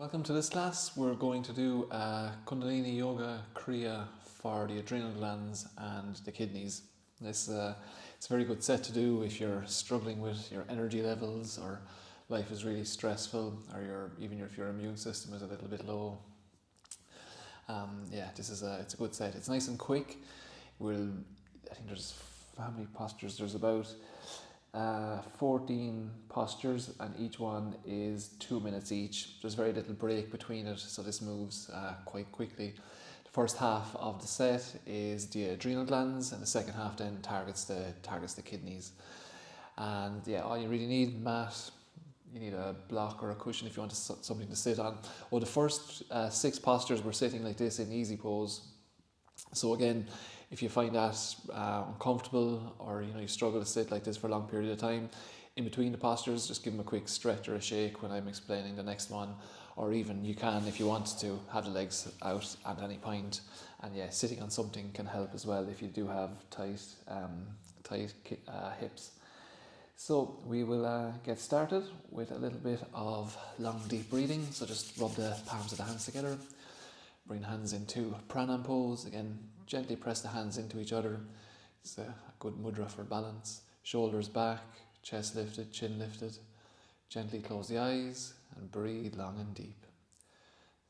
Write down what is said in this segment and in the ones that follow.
Welcome to this class. We're going to do Kundalini Yoga Kriya for the adrenal glands and the kidneys. It's a very good set to do if you're struggling with your energy levels, or life is really stressful, or even if your immune system is a little bit low. It's a good set. It's nice and quick. I think there's family postures. There's about 14 postures, and each one is 2 minutes each. There's very little break between it, so this moves quite quickly. The first half of the set is the adrenal glands, and the second half then targets the kidneys. And all you really need, mat. You need a block or a cushion if you want something to sit on. Well, the first 6 postures we're sitting like this in easy pose. So again, if you find that uncomfortable, or you struggle to sit like this for a long period of time, in between the postures, just give them a quick stretch or a shake when I'm explaining the next one. Or even you can, if you want to, have the legs out at any point. And sitting on something can help as well if you do have tight hips. So we will get started with a little bit of long deep breathing. So just rub the palms of the hands together. Bring the hands into pranam pose. Again, gently press the hands into each other. It's a good mudra for balance. Shoulders back, chest lifted, chin lifted. Gently close the eyes and breathe long and deep.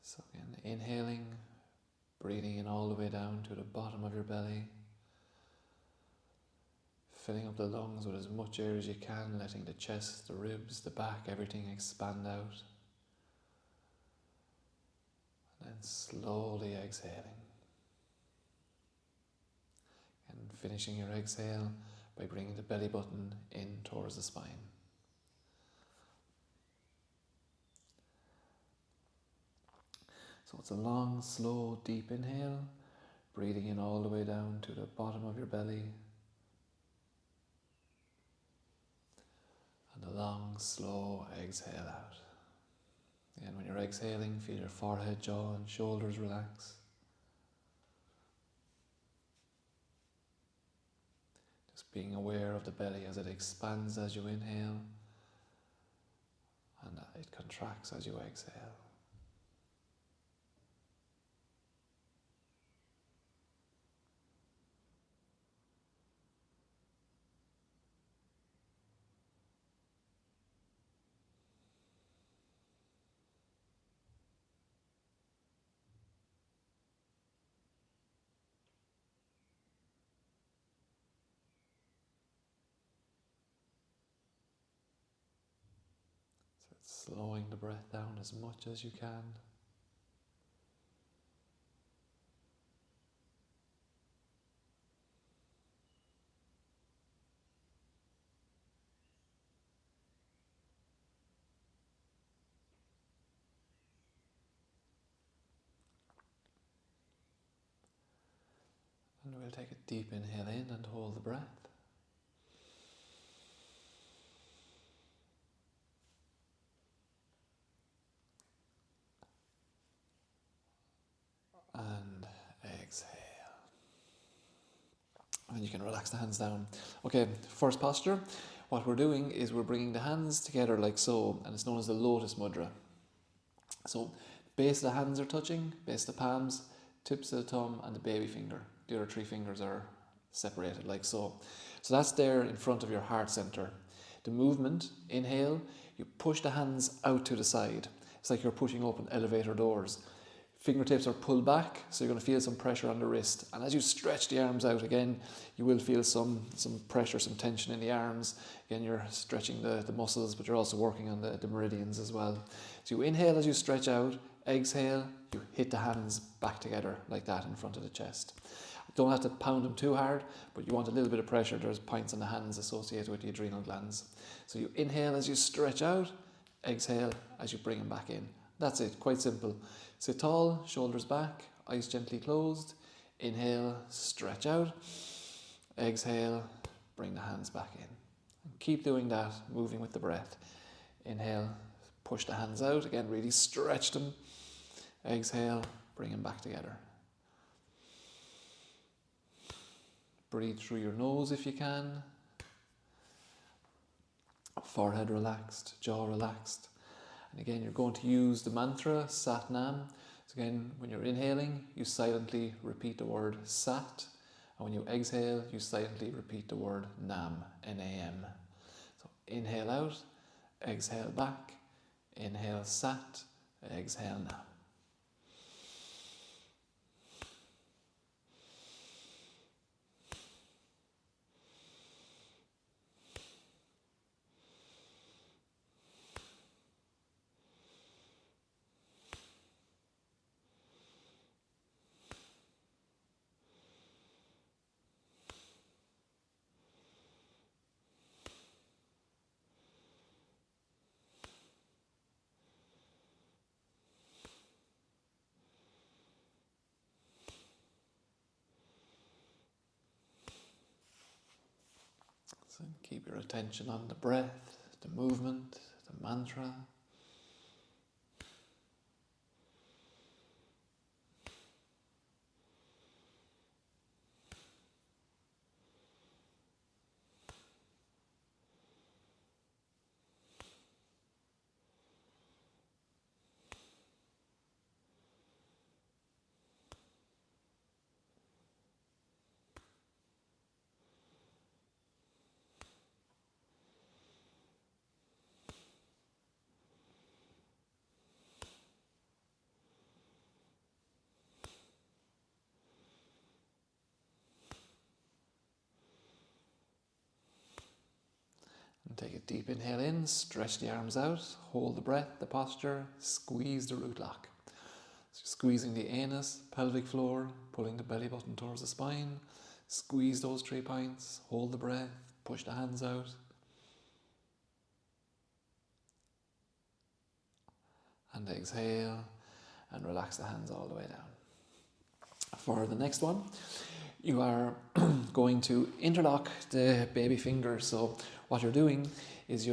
So again, inhaling, breathing in all the way down to the bottom of your belly. Filling up the lungs with as much air as you can, letting the chest, the ribs, the back, everything expand out. And then slowly exhaling. And finishing your exhale by bringing the belly button in towards the spine. So it's a long, slow, deep inhale, breathing in all the way down to the bottom of your belly. And a long, slow exhale out. And when you're exhaling, feel your forehead, jaw, and shoulders relax. Just being aware of the belly as it expands as you inhale, and it contracts as you exhale. Slowing the breath down as much as you can. And we'll take a deep inhale in and hold the breath. And exhale. And you can relax the hands down. Okay, first posture. What we're doing is we're bringing the hands together like so, and it's known as the lotus mudra. So base of the hands are touching, base of the palms, tips of the thumb, and the baby finger. The other 3 fingers are separated like so. So that's there in front of your heart center. The movement, inhale, you push the hands out to the side. It's like you're pushing open elevator doors. Fingertips are pulled back, so you're going to feel some pressure on the wrist. And as you stretch the arms out again, you will feel some pressure, some tension in the arms. Again, you're stretching the muscles, but you're also working on the meridians as well. So you inhale as you stretch out, exhale, you hit the hands back together like that in front of the chest. Don't have to pound them too hard, but you want a little bit of pressure. There's points on the hands associated with the adrenal glands. So you inhale as you stretch out, exhale as you bring them back in. That's it, quite simple. Sit tall, shoulders back, eyes gently closed. Inhale, stretch out. Exhale, bring the hands back in. And keep doing that, moving with the breath. Inhale, push the hands out. Again, really stretch them. Exhale, bring them back together. Breathe through your nose if you can. Forehead relaxed, jaw relaxed. And again, you're going to use the mantra Sat Nam. So again, when you're inhaling, you silently repeat the word Sat. And when you exhale, you silently repeat the word Nam, N-A-M. So inhale out, exhale back, inhale Sat, exhale Nam. So keep your attention on the breath, the movement, the mantra. And take a deep inhale in, stretch the arms out, hold the breath, the posture, squeeze the root lock. So squeezing the anus, pelvic floor, pulling the belly button towards the spine, squeeze those 3 points, hold the breath, push the hands out. And exhale and relax the hands all the way down. For the next one, you are going to interlock the baby fingers. So what you're doing is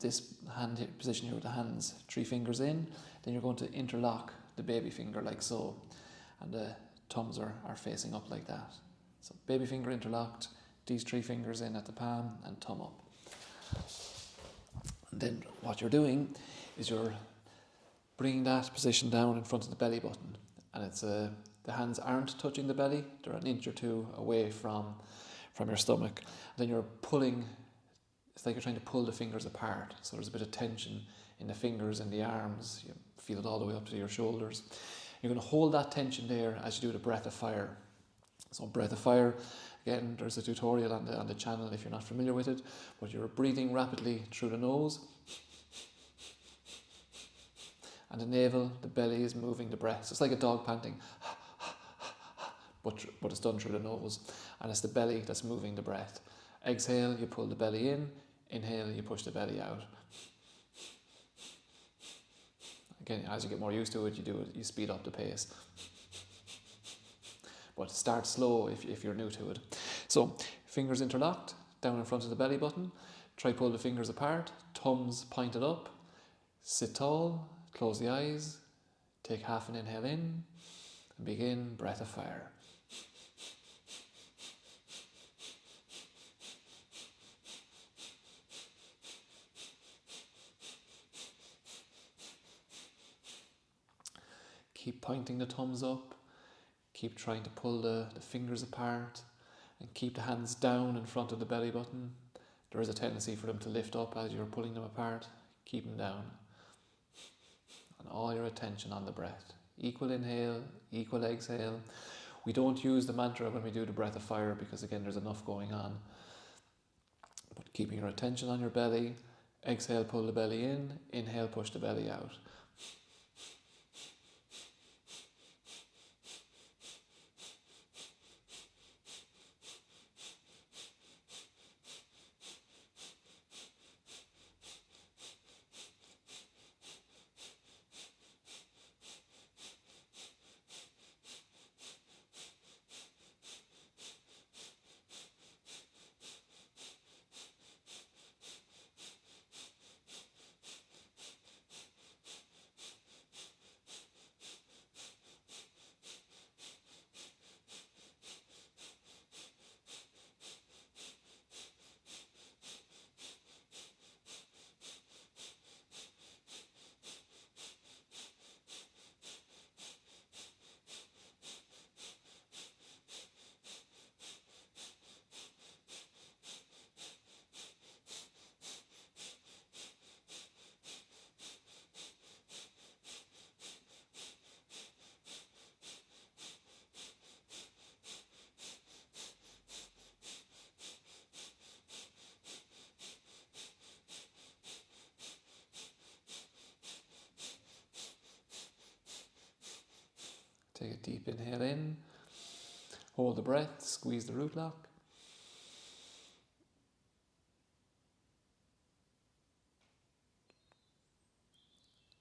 this hand position here with the hands, 3 fingers in, then you're going to interlock the baby finger like so, and the thumbs are facing up like that. So baby finger interlocked, these 3 fingers in at the palm and thumb up. And then what you're doing is you're bringing that position down in front of the belly button, and it's the hands aren't touching the belly, they're an inch or 2 away from your stomach. And then you're pulling, it's like you're trying to pull the fingers apart, so there's a bit of tension in the fingers and the arms, you feel it all the way up to your shoulders. You're going to hold that tension there as you do the breath of fire. So breath of fire, again, there's a tutorial on the channel if you're not familiar with it, but you're breathing rapidly through the nose, and the navel, the belly is moving the breath. So it's like a dog panting, but it's done through the nose, and it's the belly that's moving the breath. Exhale, you pull the belly in. Inhale, you push the belly out. Again, as you get more used to it, you speed up the pace. But start slow if you're new to it. So fingers interlocked, down in front of the belly button. Try pull the fingers apart, thumbs pointed up. Sit tall, close the eyes, take half an inhale in, and begin breath of fire. Keep pointing the thumbs up, keep trying to pull the fingers apart, and keep the hands down in front of the belly button. There is a tendency for them to lift up as you're pulling them apart. Keep them down. And all your attention on the breath. Equal inhale, equal exhale. We don't use the mantra when we do the breath of fire because again there's enough going on. But keeping your attention on your belly. Exhale, pull the belly in. Inhale, push the belly out. Take a deep inhale in. Hold the breath, squeeze the root lock.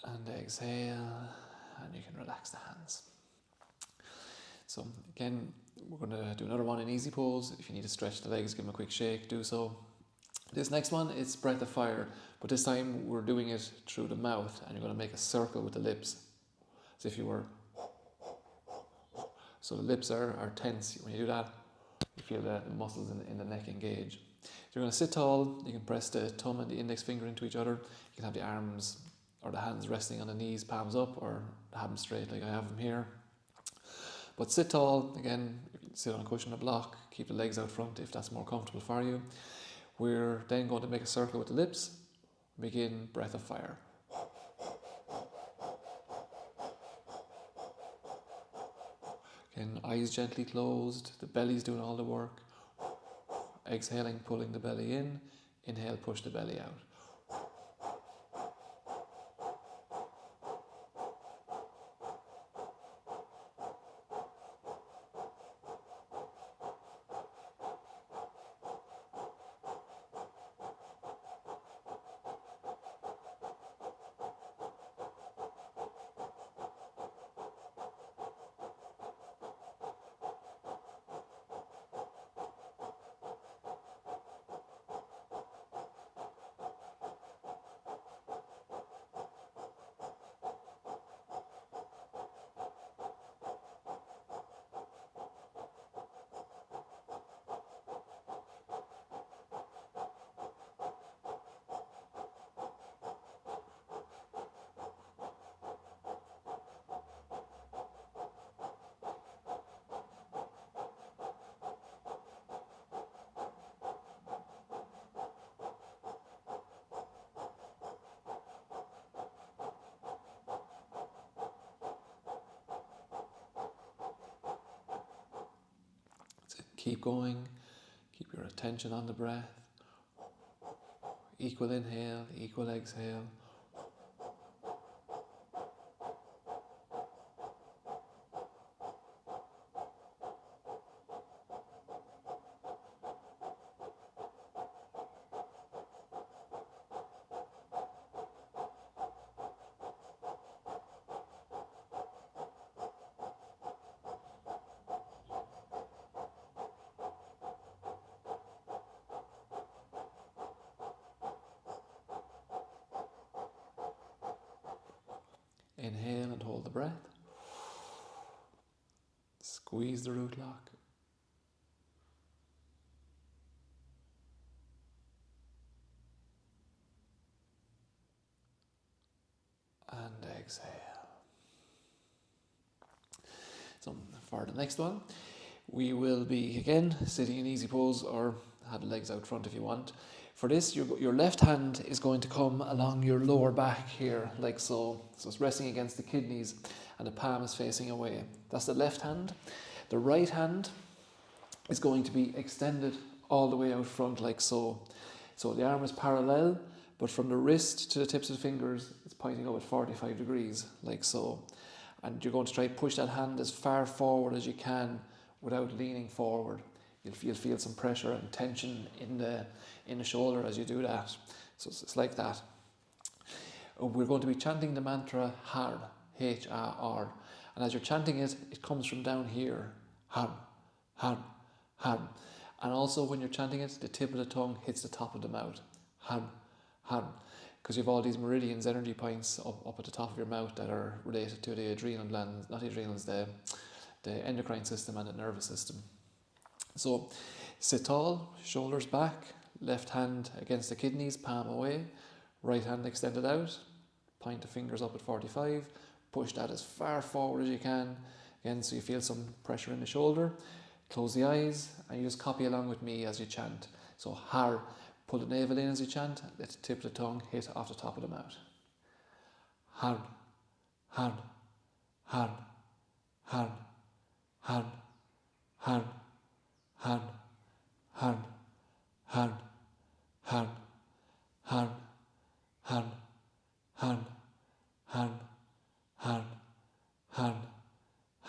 And exhale, and you can relax the hands. So again, we're going to do another one in easy pose. If you need to stretch the legs, give them a quick shake, do so. This next one is breath of fire, but this time we're doing it through the mouth, and you're going to make a circle with the lips, as if you were. So the lips are tense. When you do that, you feel the muscles in the neck engage. So you're going to sit tall. You can press the thumb and the index finger into each other. You can have the arms or the hands resting on the knees, palms up, or have them straight like I have them here. But sit tall. Again, you can sit on a cushion or block. Keep the legs out front if that's more comfortable for you. We're then going to make a circle with the lips. Begin breath of fire. Again, eyes gently closed. The belly's doing all the work. Exhaling, pulling the belly in. Inhale, push the belly out. Keep going. Keep your attention on the breath. Equal inhale, equal exhale. Inhale and hold the breath. Squeeze the root lock. And exhale. So for the next one, we will be again sitting in easy pose, or have the legs out front if you want. For this, your left hand is going to come along your lower back here, like so. So it's resting against the kidneys and the palm is facing away. That's the left hand. The right hand is going to be extended all the way out front, like so. So the arm is parallel, but from the wrist to the tips of the fingers, it's pointing up at 45 degrees, like so. And you're going to try to push that hand as far forward as you can without leaning forward. You'll feel some pressure and tension in the shoulder as you do that. So it's like that. We're going to be chanting the mantra Har, H-A-R. And as you're chanting it, it comes from down here. Har, Har, Har. And also when you're chanting it, the tip of the tongue hits the top of the mouth. Har, Har. Because you have all these meridians, energy points up at the top of your mouth that are related to the adrenal glands, not the adrenals, the endocrine system and the nervous system. So sit tall, shoulders back, left hand against the kidneys, palm away, right hand extended out, point the fingers up at 45, push that as far forward as you can, again so you feel some pressure in the shoulder. Close the eyes and you just copy along with me as you chant. So Har, pull the navel in as you chant, let the tip of the tongue hit off the top of the mouth. Har, Har, Har, Har, Har, Har, Har, Har, Har, Har, Har, Har, Har, Har, Har, Har, Har,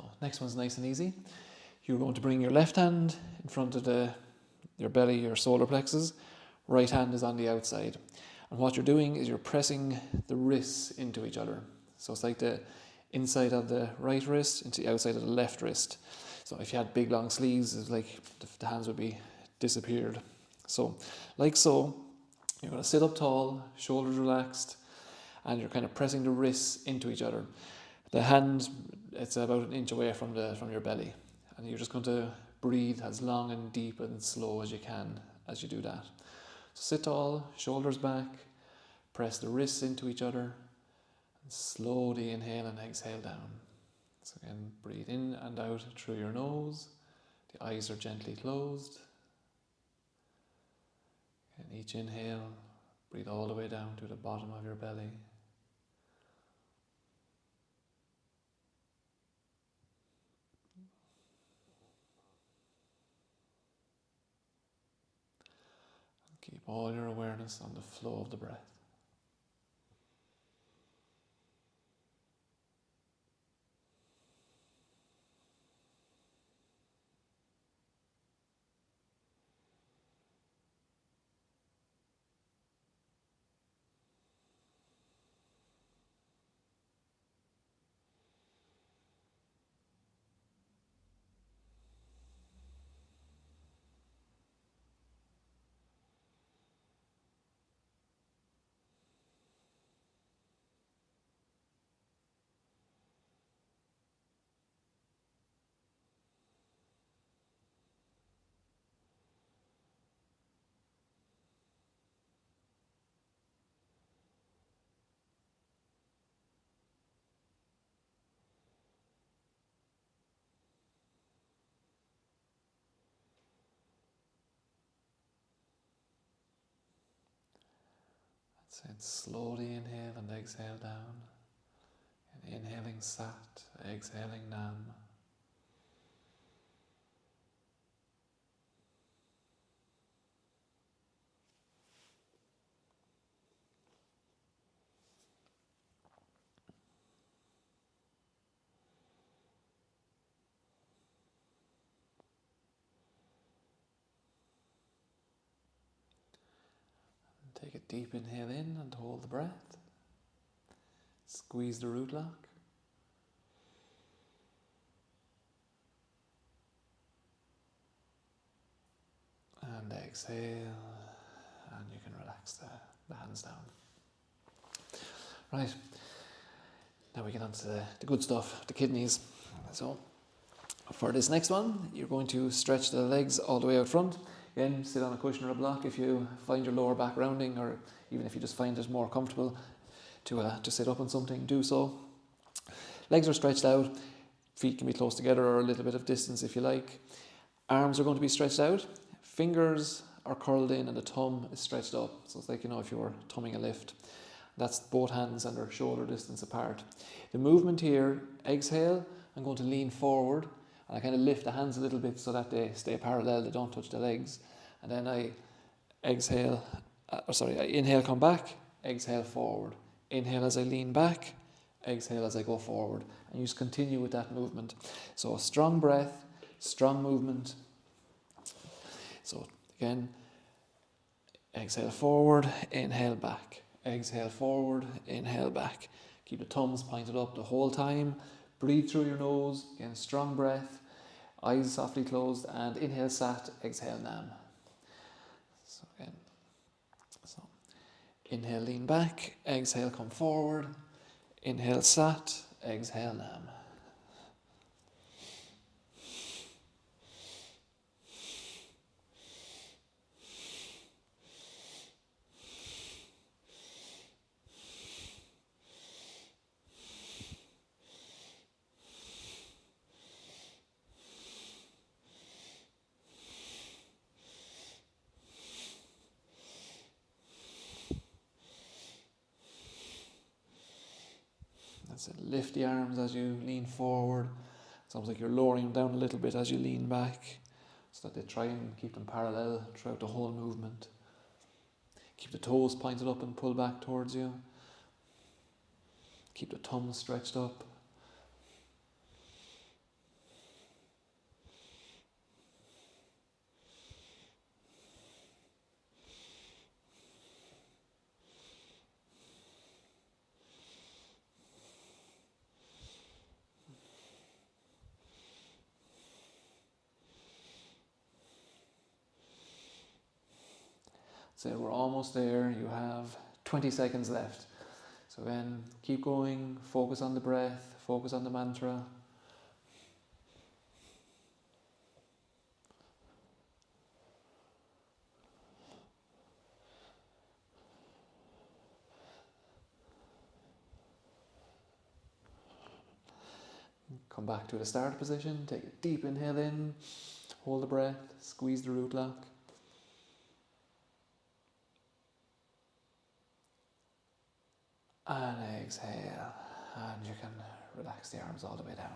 So next one's nice and easy. You're going to bring your left hand in front of your belly, your solar plexus. Right hand is on the outside. And what you're doing is you're pressing the wrists into each other. So it's like the inside of the right wrist into the outside of the left wrist. So if you had big long sleeves, it's like the hands would be disappeared. So like so, you're going to sit up tall, shoulders relaxed, and you're kind of pressing the wrists into each other. The hand, it's about an inch away from your belly. And you're just going to breathe as long and deep and slow as you can as you do that. So sit tall, shoulders back, press the wrists into each other, and slowly inhale and exhale down. So again, breathe in and out through your nose. The eyes are gently closed. And each inhale, breathe all the way down to the bottom of your belly. Keep all your awareness on the flow of the breath. That's it. Slowly inhale and exhale down. And inhaling Sat, exhaling Nam. Take a deep inhale in and hold the breath. Squeeze the root lock. And exhale. And you can relax the hands down. Right. Now we get on to the good stuff, the kidneys. So for this next one, you're going to stretch the legs all the way out front. Again, sit on a cushion or a block if you find your lower back rounding, or even if you just find it more comfortable to sit up on something, do so. Legs are stretched out, feet can be close together or a little bit of distance if you like. Arms are going to be stretched out, fingers are curled in and the thumb is stretched up. So it's like, if you were thumbing a lift. That's both hands and their shoulder distance apart. The movement here, exhale, I'm going to lean forward and I kind of lift the hands a little bit so that they stay parallel, they don't touch the legs. And then I inhale, come back, exhale forward. Inhale as I lean back, exhale as I go forward. And you just continue with that movement. So strong breath, strong movement. So again, exhale forward, inhale back. Exhale forward, inhale back. Keep the thumbs pointed up the whole time. Breathe through your nose, again, strong breath. Eyes softly closed, and inhale Sat, exhale Nam. So again, inhale lean back, exhale come forward. Inhale Sat, exhale Nam. That's it. Lift the arms as you lean forward. It's almost like you're lowering them down a little bit as you lean back, so that they try and keep them parallel throughout the whole movement. Keep the toes pointed up and pull back towards you. Keep the thumbs stretched up. So we're almost there. You have 20 seconds left. So again, keep going, focus on the breath, focus on the mantra. Come back to the start position, take a deep inhale in, hold the breath, squeeze the root lock. And exhale, and you can relax the arms all the way down.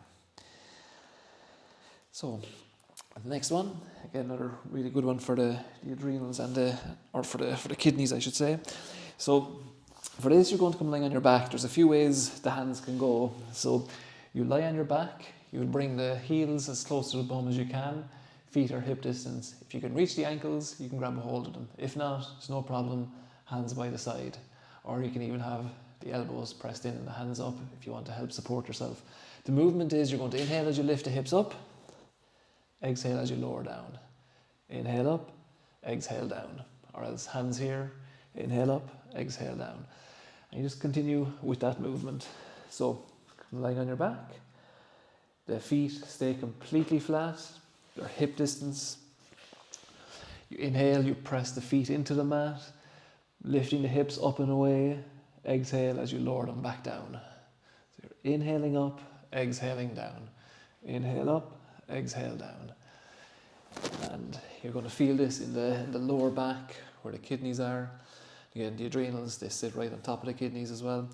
So, the next one, again, another really good one for the adrenals and for the kidneys, I should say. So, for this, you're going to come lying on your back. There's a few ways the hands can go. So, you lie on your back. You will bring the heels as close to the bum as you can. Feet are hip distance. If you can reach the ankles, you can grab a hold of them. If not, it's no problem. Hands by the side, or you can even have the elbows pressed in and the hands up if you want to help support yourself. The movement is you're going to inhale as you lift the hips up, exhale as you lower down. Inhale up, exhale down. Or else hands here, inhale up, exhale down. And you just continue with that movement. So, lying on your back, the feet stay completely flat, they're hip distance. You inhale, you press the feet into the mat, lifting the hips up and away. Exhale as you lower them back down. So you're inhaling up, exhaling down. Inhale up, exhale down. And you're going to feel this in the lower back where the kidneys are. Again, the adrenals, they sit right on top of the kidneys as well.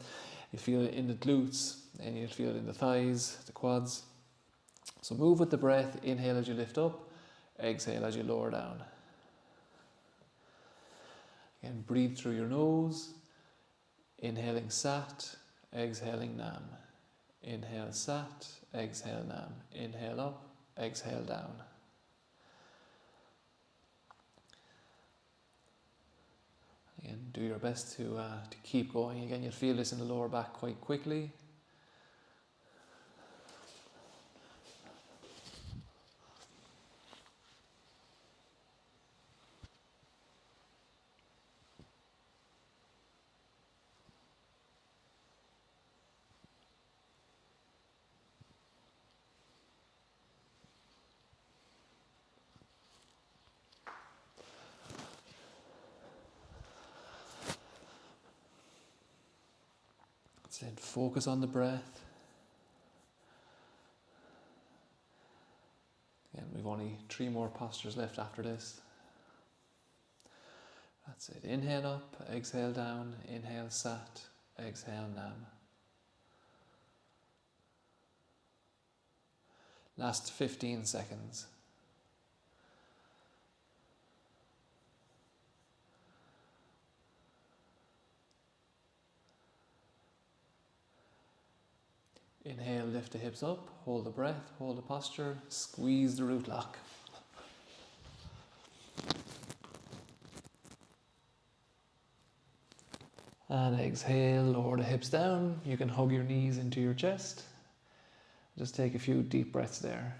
You feel it in the glutes, and you feel it in the thighs, the quads. So move with the breath. Inhale as you lift up, exhale as you lower down. Again, breathe through your nose. Inhaling Sat, exhaling Nam. Inhale Sat, exhale Nam. Inhale up, exhale down. Again, do your best to keep going. Again, you'll feel this in the lower back quite quickly. Then focus on the breath. Again, we've only 3 more postures left after this. That's it. Inhale up, exhale down, inhale Sat, exhale Nam. Last 15 seconds. Inhale, lift the hips up, hold the breath, hold the posture, squeeze the root lock. And exhale, lower the hips down. You can hug your knees into your chest. Just take a few deep breaths there.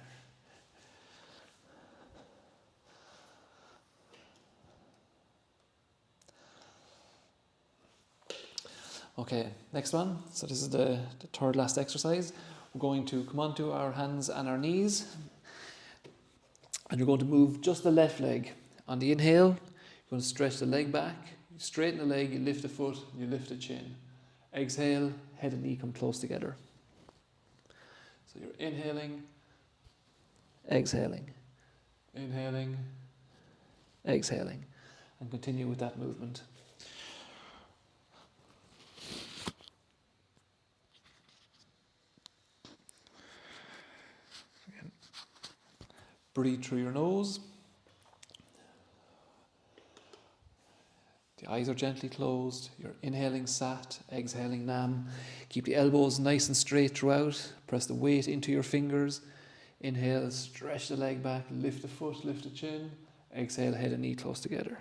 Okay, next one. So this is the third last exercise. We're going to come onto our hands and our knees. And you're going to move just the left leg. On the inhale, you're going to stretch the leg back. You straighten the leg, you lift the foot, you lift the chin. Exhale, head and knee come close together. So you're inhaling, exhaling, inhaling, exhaling. And continue with that movement. Breathe through your nose. The eyes are gently closed. You're inhaling Sat, exhaling Nam. Keep the elbows nice and straight throughout. Press the weight into your fingers. Inhale, stretch the leg back, lift the foot, lift the chin. Exhale, head and knee close together.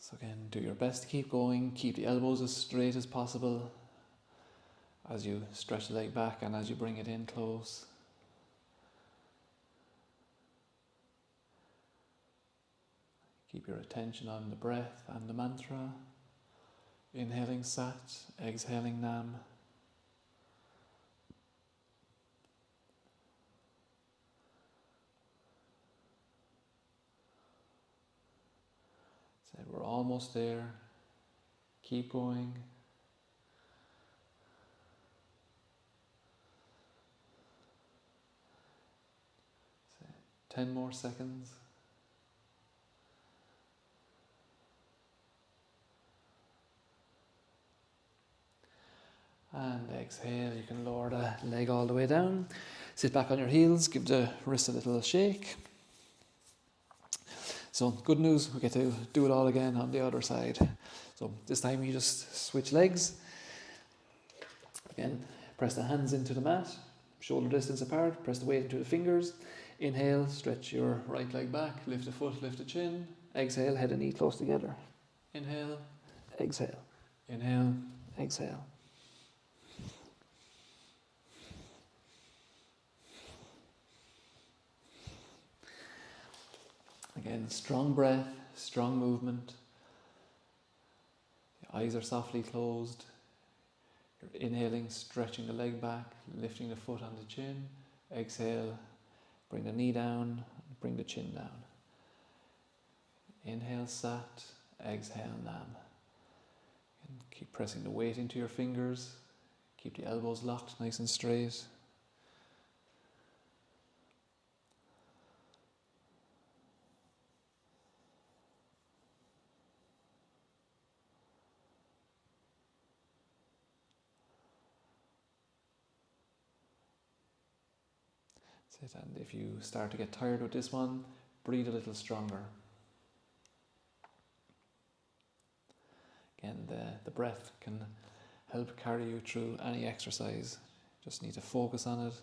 So again, do your best to keep going. Keep the elbows as straight as possible as you stretch the leg back and as you bring it in close. Keep your attention on the breath and the mantra. Inhaling Sat, exhaling Nam. So we're almost there. Keep going. So 10 more seconds. And exhale, you can lower the leg all the way down. Sit back on your heels, give the wrist a little shake. So good news, we get to do it all again on the other side. So this time you just switch legs. Again, press the hands into the mat, shoulder distance apart, press the weight into the fingers. Inhale, stretch your right leg back, lift the foot, lift the chin. Exhale, head and knee close together. Inhale, exhale. Inhale, exhale. Again, strong breath, strong movement. The eyes are softly closed. You're inhaling, stretching the leg back, lifting the foot on the chin. Exhale, bring the knee down, bring the chin down. Inhale Sat, exhale Nam. And keep pressing the weight into your fingers. Keep the elbows locked nice and straight. That's it. And if you start to get tired with this one, breathe a little stronger. Again, the breath can help carry you through any exercise. Just need to focus on it.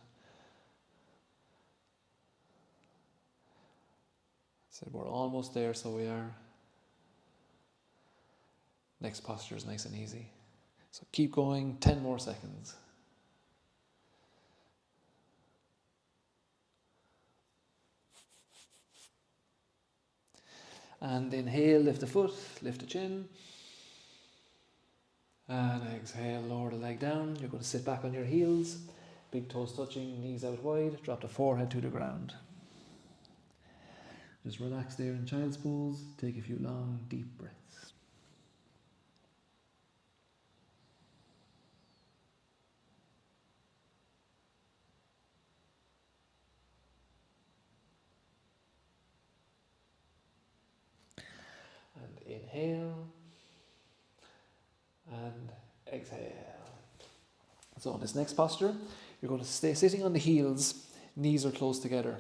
So we're almost there, so we are. Next posture is nice and easy. So keep going, 10 more seconds. And inhale, lift the foot, lift the chin. And exhale, lower the leg down. You're going to sit back on your heels. Big toes touching, knees out wide. Drop the forehead to the ground. Just relax there in child's pose. Take a few long, deep breaths. And inhale. And exhale. So in this next posture, you're going to stay sitting on the heels, knees are close together.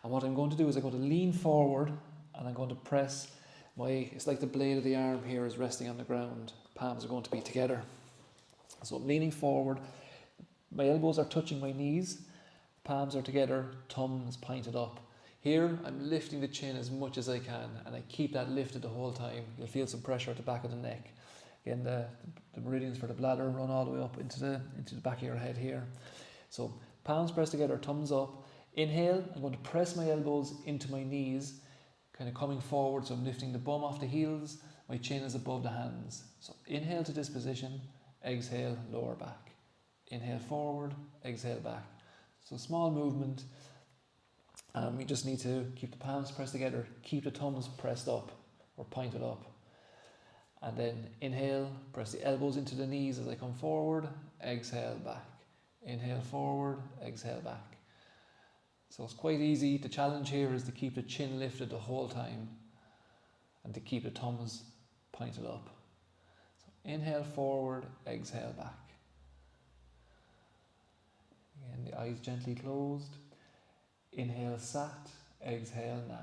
And what I'm going to do is I'm going to lean forward and I'm going to press it's like the blade of the arm here is resting on the ground. Palms are going to be together. So I'm leaning forward. My elbows are touching my knees. Palms are together, thumbs pointed up. Here, I'm lifting the chin as much as I can and I keep that lifted the whole time. You'll feel some pressure at the back of the neck. Again, the meridians for the bladder run all the way up into the back of your head here. So palms pressed together, thumbs up. Inhale, I'm going to press my elbows into my knees, kind of coming forward, so I'm lifting the bum off the heels, my chin is above the hands. So inhale to this position, exhale, lower back. Inhale forward, exhale back. So small movement. We just need to keep the palms pressed together, keep the thumbs pressed up or pointed up. And then inhale, press the elbows into the knees as I come forward, exhale back. Inhale forward, exhale back. So it's quite easy. The challenge here is to keep the chin lifted the whole time and to keep the thumbs pointed up. So inhale forward, exhale back. Again, the eyes gently closed. Inhale Sat, exhale Nam.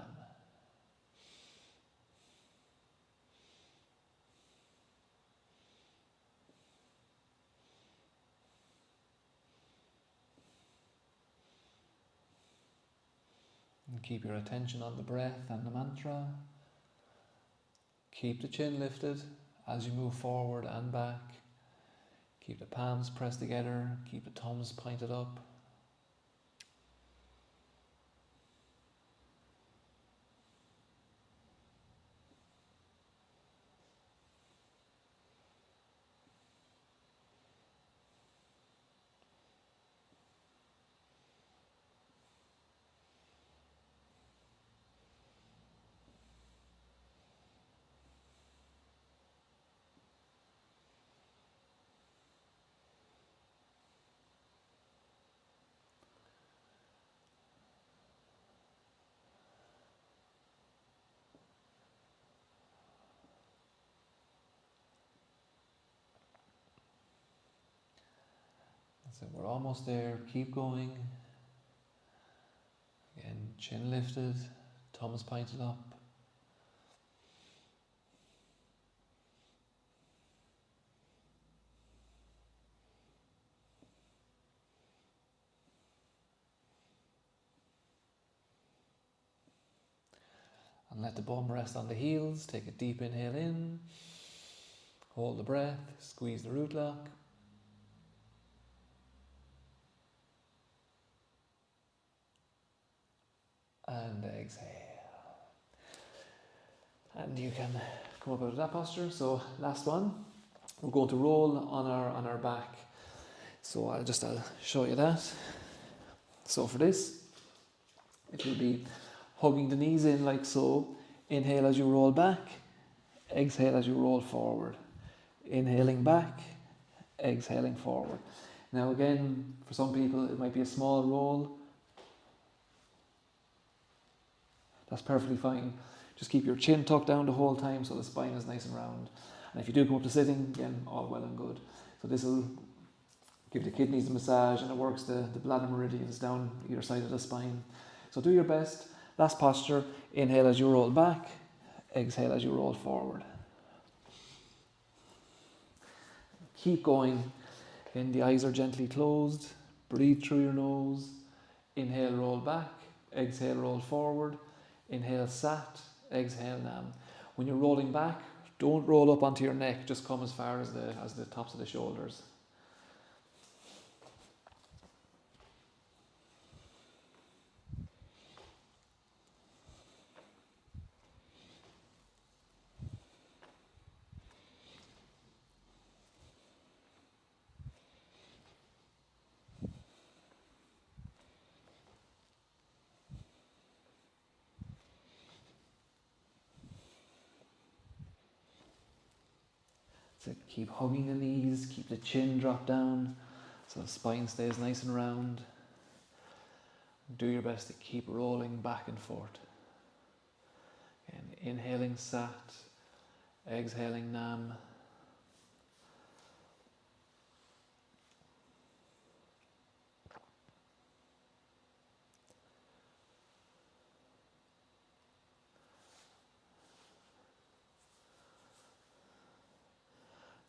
And keep your attention on the breath and the mantra. Keep the chin lifted as you move forward and back. Keep the palms pressed together, keep the thumbs pointed up. So we're almost there, keep going. Again, chin lifted, thumbs pointed up. And let the bum rest on the heels. Take a deep inhale in. Hold the breath, squeeze the root lock. And exhale. And you can come up out of that posture. So last one, we're going to roll on our back. So I'll show you that. So for this, it will be hugging the knees in like so. Inhale as you roll back, exhale as you roll forward. Inhaling back, exhaling forward. Now again, for some people it might be a small roll. That's perfectly fine. Just keep your chin tucked down the whole time so the spine is nice and round. And if you do come up to sitting, again, all well and good. So this will give the kidneys a massage and it works the bladder meridians down either side of the spine. So do your best. Last posture, inhale as you roll back, exhale as you roll forward. Keep going. Again, the eyes are gently closed. Breathe through your nose. Inhale, roll back. Exhale, roll forward. Inhale, sat. Exhale, nam. When you're rolling back, don't roll up onto your neck. Just come as far as the tops of the shoulders. So keep hugging the knees, keep the chin dropped down so the spine stays nice and round. Do your best to keep rolling back and forth. And inhaling sat, exhaling nam.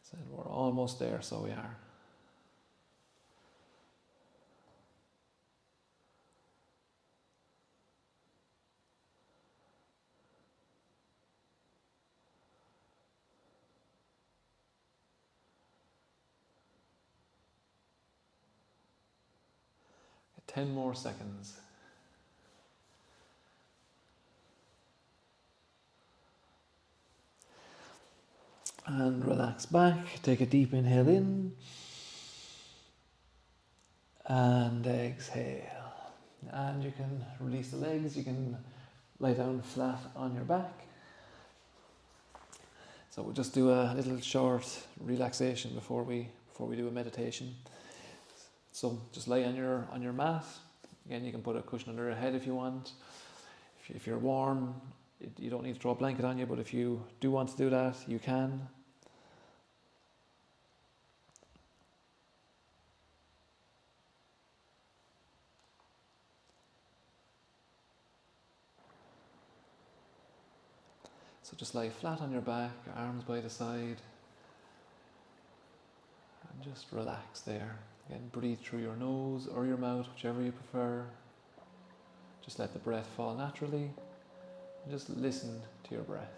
So we're almost there, so we are. Okay, 10 more seconds. And relax back. Take a deep inhale in. And exhale. And you can release the legs. You can lie down flat on your back. So we'll just do a little short relaxation before we do a meditation. So just lie on your mat. Again, you can put a cushion under your head if you want. If you're warm, you don't need to throw a blanket on you, but if you do want to do that, you can. So just lie flat on your back, arms by the side, and just relax there. Again, breathe through your nose or your mouth, whichever you prefer. Just let the breath fall naturally, and just listen to your breath.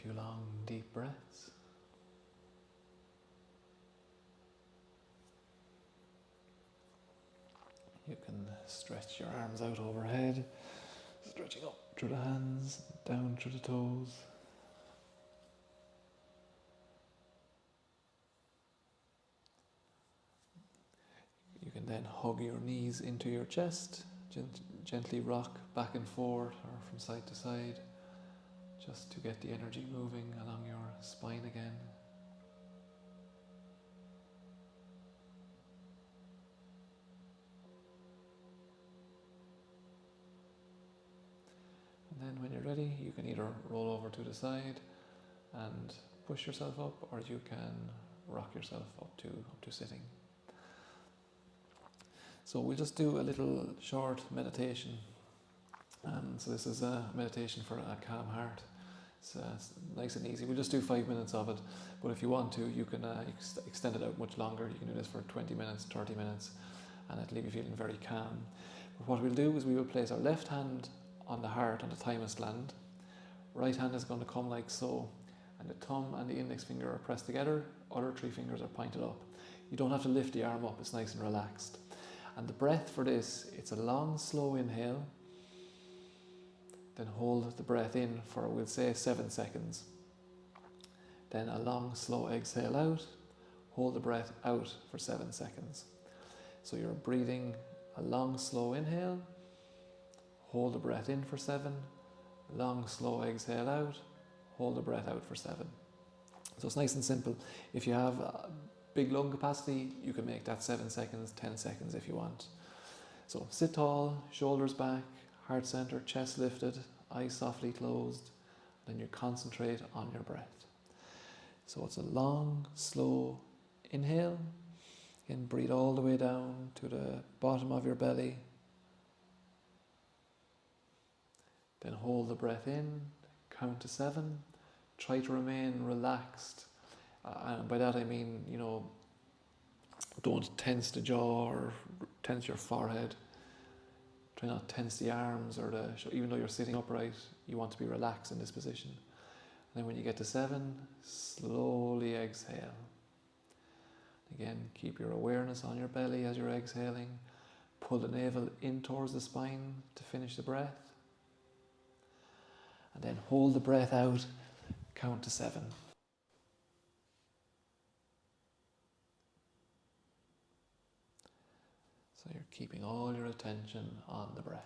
few long, deep breaths. You can stretch your arms out overhead, stretching up through the hands, down through the toes. You can then hug your knees into your chest, gently rock back and forth or from side to side, just to get the energy moving along your spine again. And then when you're ready, you can either roll over to the side and push yourself up, or you can rock yourself up to sitting. So we'll just do a little short meditation. So this is a meditation for a calm heart. It's nice and easy. We'll just do 5 minutes of it, but if you want to, you can extend it out much longer. You can do this for 20 minutes, 30 minutes, and it'll leave you feeling very calm. But what we'll do is we will place our left hand on the heart, on the thymus gland. Right hand is going to come like so, and the thumb and the index finger are pressed together. Other 3 fingers are pointed up. You don't have to lift the arm up, it's nice and relaxed. And the breath for this, it's a long, slow inhale. Then hold the breath in for, we'll say, 7 seconds. Then a long, slow exhale out. Hold the breath out for 7 seconds. So you're breathing a long, slow inhale. Hold the breath in for 7. Long, slow exhale out. Hold the breath out for 7. So it's nice and simple. If you have big lung capacity, you can make that 7 seconds, 10 seconds if you want. So sit tall, shoulders back, heart center, chest lifted, eyes softly closed. Then you concentrate on your breath. So it's a long, slow inhale. And breathe all the way down to the bottom of your belly. Then hold the breath in, count to 7. Try to remain relaxed. And by that I mean, don't tense the jaw or tense your forehead. Try not to tense the arms even though you're sitting upright, you want to be relaxed in this position. And then when you get to 7, slowly exhale. Again, keep your awareness on your belly as you're exhaling. Pull the navel in towards the spine to finish the breath. And then hold the breath out, count to 7. So you're keeping all your attention on the breath.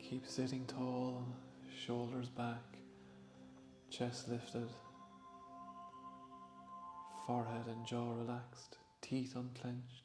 Keep sitting tall, shoulders back, chest lifted, forehead and jaw relaxed, teeth unclenched.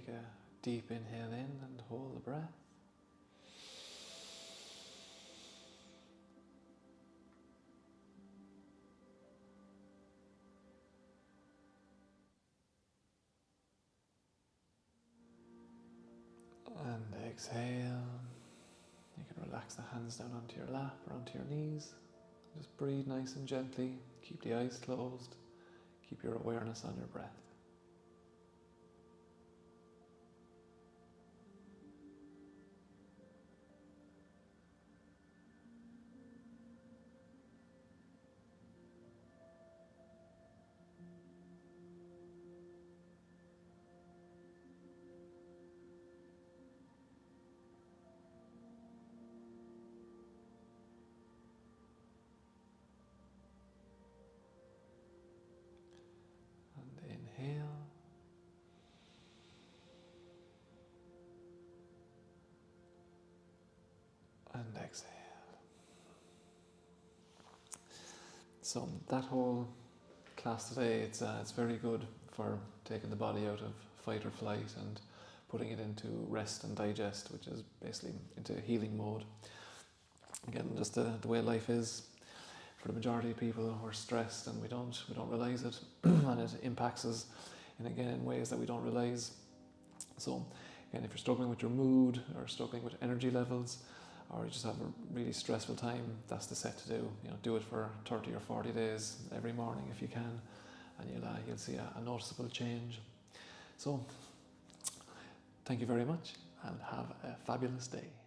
take a deep inhale in and hold the breath. And exhale. You can relax the hands down onto your lap or onto your knees. Just breathe nice and gently. Keep the eyes closed. Keep your awareness on your breath. And inhale. And exhale. So that whole class today, it's very good for taking the body out of fight or flight and putting it into rest and digest, which is basically into healing mode. Again, just the way life is. For the majority of people, we're stressed and we don't realize it, and it impacts us in ways that we don't realize. So again, if you're struggling with your mood or struggling with energy levels, or you just have a really stressful time, that's the set to do. Do it for 30 or 40 days every morning if you can, and you'll see a noticeable change. So thank you very much and have a fabulous day.